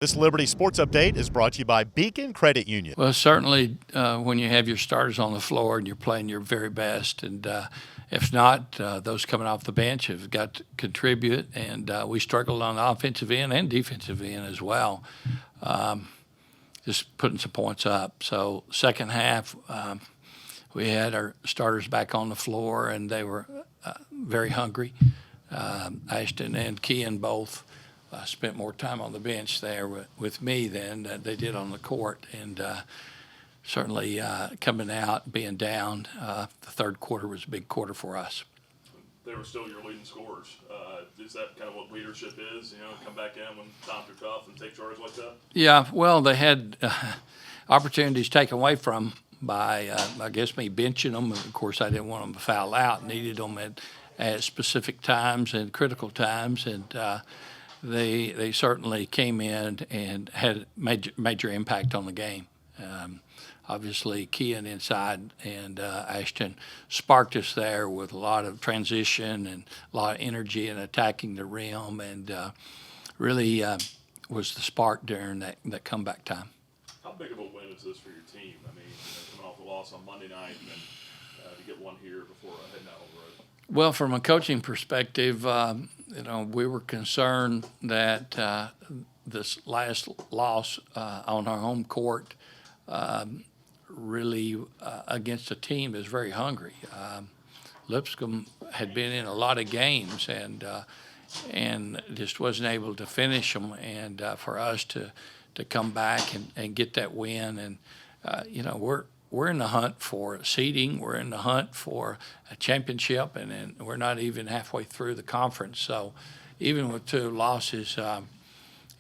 This Liberty Sports Update is brought to you by Beacon Credit Union. Well, certainly when you have your starters on the floor and you're playing your very best, and if not, those coming off the bench have got to contribute, and we struggled on the offensive end and defensive end as well, just putting some points up. So second half, we had our starters back on the floor, and they were very hungry. Ashton and Kean both spent more time on the bench there with me than they did on the court, and certainly coming out, being down, the third quarter was a big quarter for us. They were still your leading scorers. Is that kind of what leadership is? You know, come back in when times are tough and take charge like that? Yeah, well, they had opportunities taken away from by, I guess, me benching them. Of course, I didn't want them to foul out, needed them at specific times and critical times, and they certainly came in and had major impact on the game. Obviously, Kean inside and Ashton sparked us there with a lot of transition and a lot of energy in attacking the rim, and really was the spark during that comeback time. How big of a win is this for your team? I mean, coming off the loss on Monday night and then to get one here before heading out on the road. Well, from a coaching perspective, we were concerned that this last loss on our home court really against a team that's very hungry. Lipscomb had been in a lot of games and just wasn't able to finish them. And for us to come back and get that win, and we're in the hunt for seeding. We're in the hunt for a championship, and we're not even halfway through the conference. So even with two losses,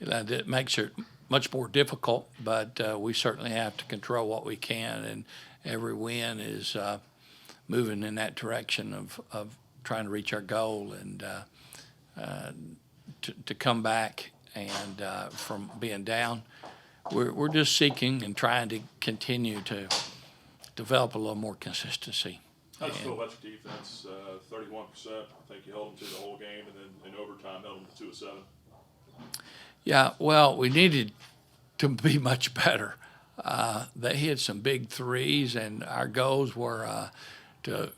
that makes it much more difficult, but we certainly have to control what we can, and every win is moving in that direction of trying to reach our goal, and to come back and from being down, we're just seeking and trying to continue to develop a little more consistency. How do you feel about your defense? 31%. I think you held them to the whole game, and then in overtime held them to 2 of 7. Yeah, well, we needed to be much better. They hit some big threes, and our goals were to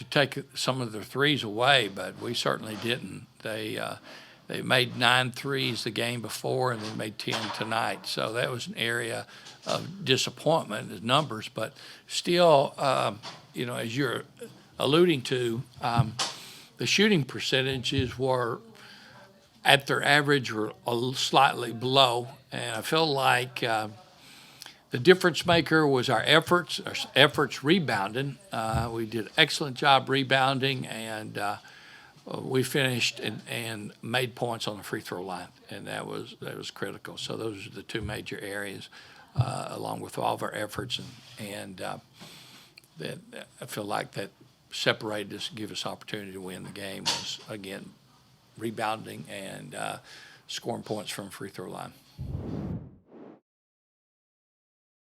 take some of their threes away, but we certainly didn't. They made 9 threes the game before, and they made 10 tonight. So that was an area of disappointment, the numbers, but still, as you're alluding to, the shooting percentages were at their average or slightly below, and I feel like the difference maker was our efforts rebounding. We did an excellent job rebounding, and we finished and made points on the free throw line, and that was critical. So those are the two major areas, along with all of our efforts, and that I feel like that separated us, give us opportunity to win the game was, again, rebounding and scoring points from free throw line.